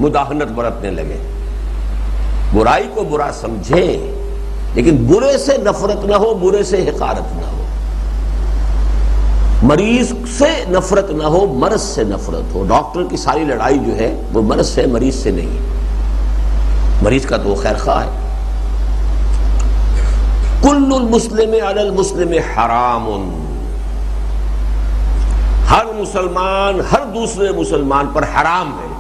مداہنت برتنے لگے. برائی کو برا سمجھیں لیکن برے سے نفرت نہ ہو، برے سے حقارت نہ ہو. مریض سے نفرت نہ ہو، مرض سے نفرت ہو. ڈاکٹر کی ساری لڑائی جو ہے وہ مرض سے، مریض سے نہیں. مریض کا تو وہ خیر خواہ ہے. کل المسلم علی المسلم حرام، ہر مسلمان ہر دوسرے مسلمان پر حرام ہے.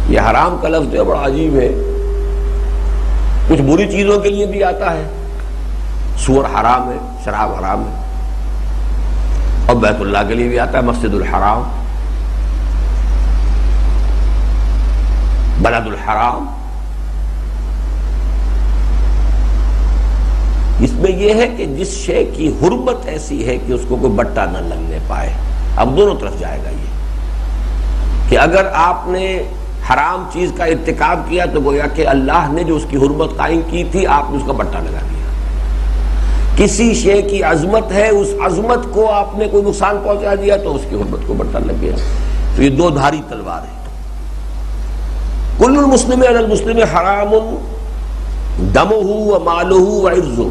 یہ حرام کا لفظ جو ہے بڑا عجیب ہے. کچھ بری چیزوں کے لیے بھی آتا ہے، سور حرام ہے، شراب حرام ہے، اور بیت اللہ کے لیے بھی آتا ہے، مسجد الحرام، بلد الحرام. اس میں یہ ہے کہ جس شے کی حرمت ایسی ہے کہ اس کو کوئی بٹا نہ لگنے پائے. اب دونوں طرف جائے گا یہ کہ اگر آپ نے حرام چیز کا ارتکاب کیا تو گویا کہ اللہ نے جو اس کی حرمت قائم کی تھی آپ نے اس کا بٹا لگا دیا. کسی شے کی عظمت ہے، اس عظمت کو آپ نے کوئی نقصان پہنچا دیا تو اس کی حرمت کو بٹا لگ گیا. تو یہ دو دھاری تلوار ہے. کل المسلم علی المسلم حرام دمہ و مالہ و عرضہ.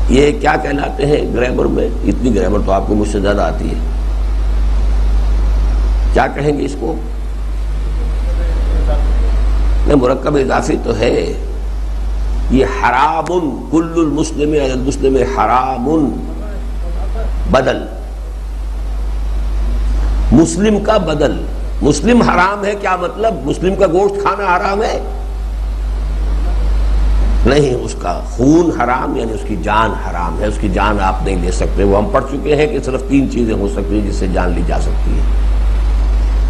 یہ کیا کہلاتے ہیں گرامر میں؟ اتنی گرامر تو آپ کو مجھ سے زیادہ آتی ہے. کیا کہیں گے اس کو؟ مرکب اضافی تو ہے. یہ حرام، کل المسلم علی المسلم حرام، بدل، مسلم کا بدل. مسلم حرام ہے کیا مطلب؟ مسلم کا گوشت کھانا حرام ہے؟ نہیں، اس کا خون حرام، یعنی اس کی جان حرام ہے. اس کی جان آپ نہیں لے سکتے. وہ ہم پڑھ چکے ہیں کہ صرف 3 چیزیں ہو سکتی ہیں جس سے جان لی جا سکتی ہے.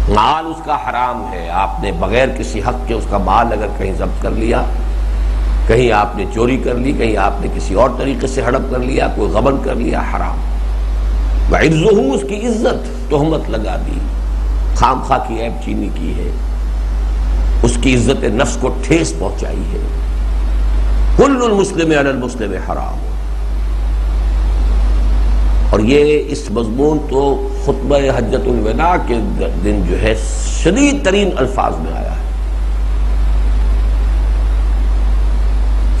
مال اس کا حرام ہے. آپ نے بغیر کسی حق کے اس کا مال اگر کہیں ضبط کر لیا، کہیں آپ نے چوری کر لی، کہیں آپ نے کسی اور طریقے سے ہڑپ کر لیا، کوئی غبن کر لیا، حرام. وعرضہ، اس کی عزت تہمت لگا دی، خام خواہ کی عیب چینی کی ہے، اس کی عزت نفس کو ٹھیس پہنچائی ہے. کل المسلم علی المسلم حرام. اور یہ اس مضمون تو خطبہ حجۃ الوداع کے دن جو ہے شدید ترین الفاظ میں آیا ہے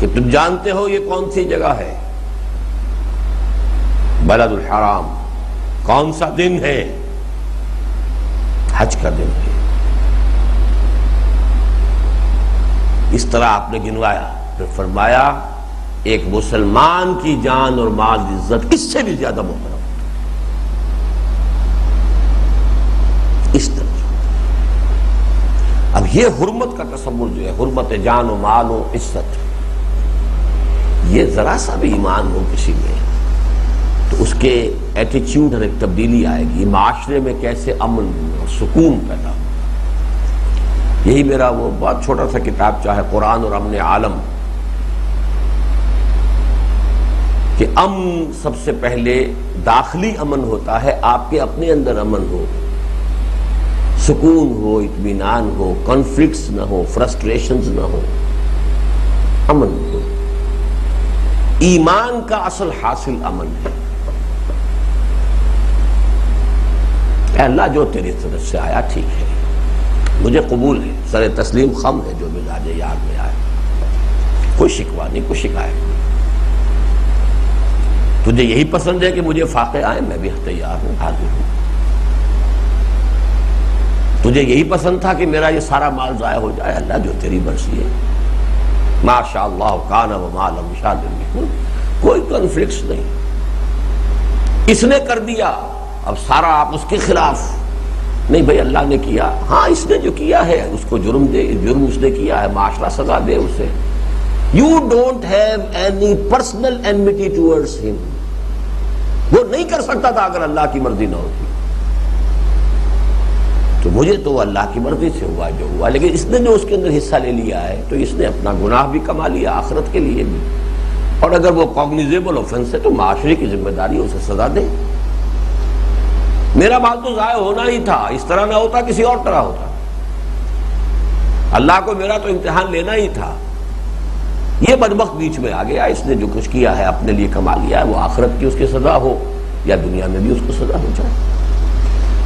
کہ تم جانتے ہو یہ کون سی جگہ ہے؟ بلد الحرام. کون سا دن ہے؟ حج کا دن ہے. اس طرح آپ نے گنوایا. پھر فرمایا ایک مسلمان کی جان اور مال عزت اس سے بھی زیادہ محترم. اس طرح اب یہ حرمت کا تصور جو ہے، حرمت جان و مال و عزت، یہ ذرا سا بھی ایمان ہو کسی میں تو اس کے ایٹیچیوڈ اور ایک تبدیلی آئے گی. معاشرے میں کیسے امن اور سکون پیدا ہو. یہی میرا وہ بہت چھوٹا سا کتاب چاہے قرآن اور امن عالم، کہ امن سب سے پہلے داخلی امن ہوتا ہے، آپ کے اپنے اندر امن ہو، سکون ہو، اطمینان ہو، کانفلکٹس نہ ہو، فرسٹریشنز نہ ہو، امن ہو. ایمان کا اصل حاصل امن ہے. اے اللہ جو تیری طرف سے آیا ٹھیک ہے، مجھے قبول ہے، سر تسلیم خم ہے جو مزاج یار میں آئے، کوئی شکوہ نہیں، کوئی شکایت نہیں. تجھے یہی پسند ہے کہ مجھے فاقے آئیں، میں بھی تیار ہوں، حاضر ہوں. تجھے یہی پسند تھا کہ میرا یہ سارا مال ضائع ہو جائے، اللہ جو تیری مرضی ہے. ما شاء اللہ کان وما لم یشاء لم یکن. کوئی کنفلکٹس نہیں. اس نے کر دیا، اب سارا آپ اس کے خلاف نہیں. بھائی اللہ نے کیا، ہاں اس نے جو کیا ہے اس کو جرم دے، جرم اس نے کیا ہے، معاشرہ سزا دے اسے. You don't have any personal enmity towards him. وہ نہیں کر سکتا تھا اگر اللہ کی مرضی نہ ہوتی. تو مجھے تو وہ اللہ کی مرضی سے ہوا جو ہوا، لیکن اس نے جو اس کے اندر حصہ لے لیا ہے تو اس نے اپنا گناہ بھی کما لیا آخرت کے لیے بھی. اور اگر وہ کاگنیزیبل آفینس ہے تو معاشرے کی ذمہ داری اسے سزا دے. میرا مال تو ضائع ہونا ہی تھا، اس طرح نہ ہوتا کسی اور طرح ہوتا. اللہ کو میرا تو امتحان لینا ہی تھا. یہ بدبخت بیچ میں آ گیا، اس نے جو کچھ کیا ہے اپنے لیے کما لیا ہے، وہ آخرت کی اس کی سزا ہو یا دنیا میں بھی اس کو سزا ہو جائے.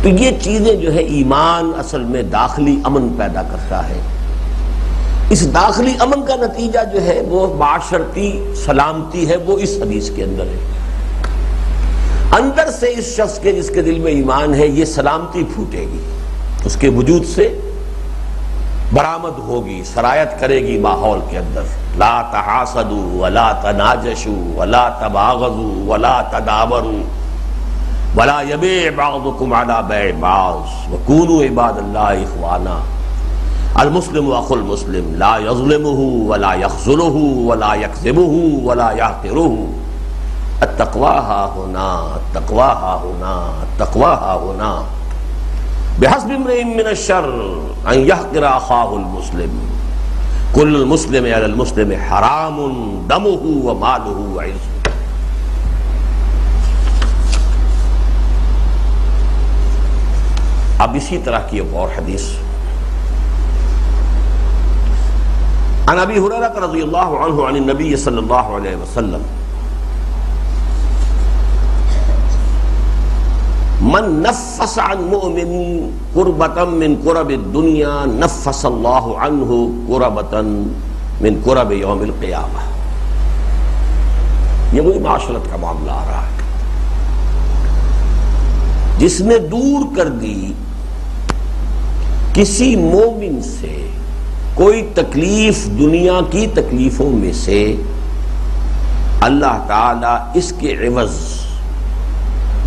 تو یہ چیزیں جو ہے ایمان اصل میں داخلی امن پیدا کرتا ہے. اس داخلی امن کا نتیجہ جو ہے وہ معاشرتی سلامتی ہے، وہ اس حدیث کے اندر ہے. اندر سے اس شخص کے جس کے دل میں ایمان ہے یہ سلامتی پھوٹے گی، اس کے وجود سے برآمد ہوگی، سرایت کرے گی ماحول کے اندر. لا تحاسدوا ولا تناجشوا ولا تباغضوا ولا تدابروا ولا يبيع بعضكم على بيع بعض وكونوا عباد الله اخوانا. المسلم اخو المسلم لا يظلمه ولا يخذله ولا يكذبه ولا يحقره. التقوى ها هنا التقوى ها هنا التقوى ها هنا. بحسب امرئ من الشر ان يحقر اخاه المسلم. كل المسلم على المسلم حرام دمه وماله وعرضه. اب اسی طرح کی ایک اور حدیث عن ابی ہریرہ رضی اللہ عنہ عن النبی صلی اللہ علیہ وسلم من نفس عن مؤمن قربة من قرب الدنیا نفس اللہ عنہ قربة من قرب یوم القیامہ. یہ وہی معاشرت کا معاملہ آ رہا ہے. جس نے دور کر دی کسی مومن سے کوئی تکلیف دنیا کی تکلیفوں میں سے، اللہ تعالیٰ اس کے عوض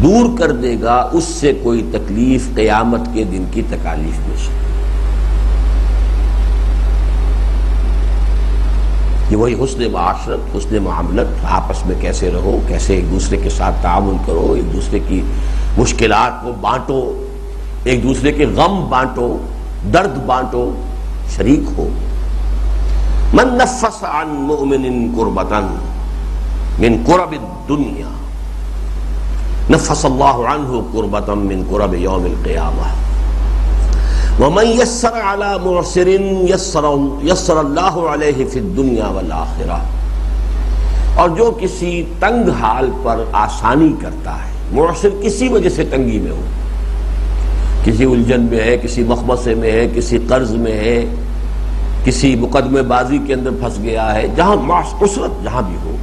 دور کر دے گا اس سے کوئی تکلیف قیامت کے دن کی تکالیف میں سے. یہ وہی حسن معاشرت، حسن معاملت، آپس میں کیسے رہو، کیسے ایک دوسرے کے ساتھ تعاون کرو، ایک دوسرے کی مشکلات کو بانٹو، ایک دوسرے کے غم بانٹو، درد بانٹو، شریک ہو. من نفس عن مؤمن قربة من قرب الدنیا نفس اللہ عنہ قربة من قرب یوم القیامہ. ومن یسر علی معسر یسر اللہ علیہ فی الدنیا والآخرہ. اور جو کسی تنگ حال پر آسانی کرتا ہے، معسر کسی وجہ سے تنگی میں ہو، کسی الجھن میں ہے، کسی مخمصے میں ہے، کسی قرض میں ہے، کسی مقدمے بازی کے اندر پھنس گیا ہے، جہاں عسرت جہاں بھی ہو،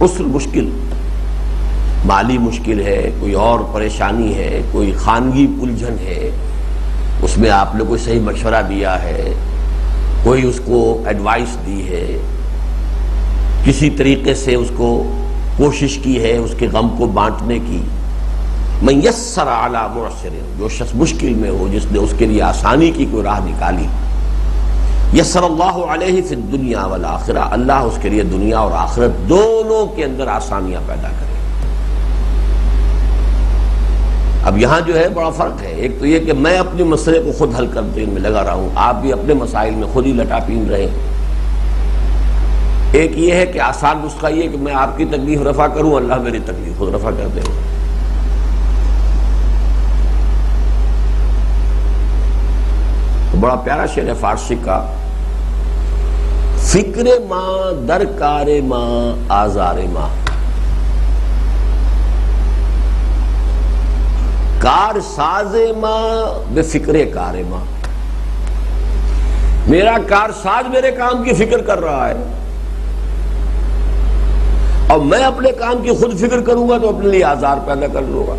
عسر مشکل، مالی مشکل ہے، کوئی اور پریشانی ہے، کوئی خانگی الجھن ہے، اس میں آپ نے کوئی صحیح مشورہ دیا ہے، کوئی اس کو ایڈوائس دی ہے، کسی طریقے سے اس کو کوشش کی ہے اس کے غم کو بانٹنے کی. من یسر علی معسر، جو شخص مشکل میں ہو، جس نے اس کے لیے آسانی کی کوئی راہ نکالی، یسر اللہ علیہ فی الدنیا والآخرہ، اللہ اس کے لیے دنیا اور آخرت دونوں کے اندر آسانیاں پیدا کرے. اب یہاں جو ہے بڑا فرق ہے. ایک تو یہ کہ میں اپنے مسئلے کو خود حل کرنے میں لگا رہا ہوں، آپ بھی اپنے مسائل میں خود ہی لٹا پین رہے. ایک یہ ہے کہ آسان نسخہ یہ کہ میں آپ کی تکلیف رفع کروں، اللہ میری تکلیف خود رفع کر دے. بڑا پیارا شعر ہے فارسی کا، فکر ماں درکار ماں آزار ماں، کار ساز ماں بے فکر کار ماں. میرا کار ساز میرے کام کی فکر کر رہا ہے، اور میں اپنے کام کی خود فکر کروں گا تو اپنے لیے آزار پیدا کر لوں گا.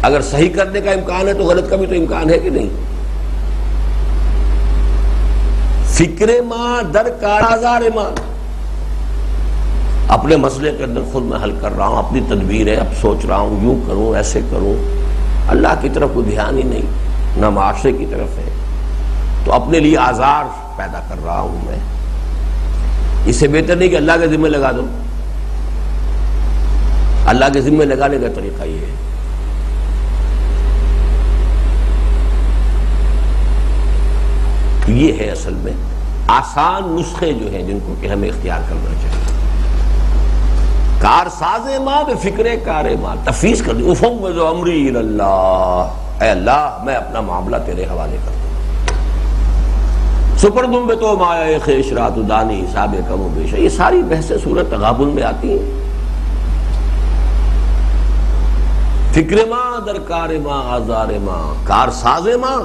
اگر صحیح کرنے کا امکان ہے تو غلط کا بھی تو امکان ہے کہ نہیں. فکر ماں در کار آزار ماں، اپنے مسئلے کے اندر خود میں حل کر رہا ہوں، اپنی تدبیر ہے، اب سوچ رہا ہوں یوں کروں ایسے کروں، اللہ کی طرف کوئی دھیان ہی نہیں، نہ معاشرے کی طرف ہے، تو اپنے لیے آزار پیدا کر رہا ہوں میں. اس سے بہتر نہیں کہ اللہ کے ذمہ لگا دوں. اللہ کے ذمہ لگانے کا طریقہ یہ ہے یہ ہے اصل میں آسان نسخے جو ہیں جن کو کہ ہمیں اختیار کرنا چاہیے. کار ساز ماں بے فکر کار ماں، تفویض کر دی، افوض امری الی اللہ، اے اللہ میں اپنا معاملہ تیرے حوالے کر دوں. سپردم بے تو مایا خیش رات دانی حساب کم و بیش. یہ ساری بحثیں سورۃ تغابن میں آتی ہیں. فکر ماں در کار ماں آزار ماں کار ساز ماں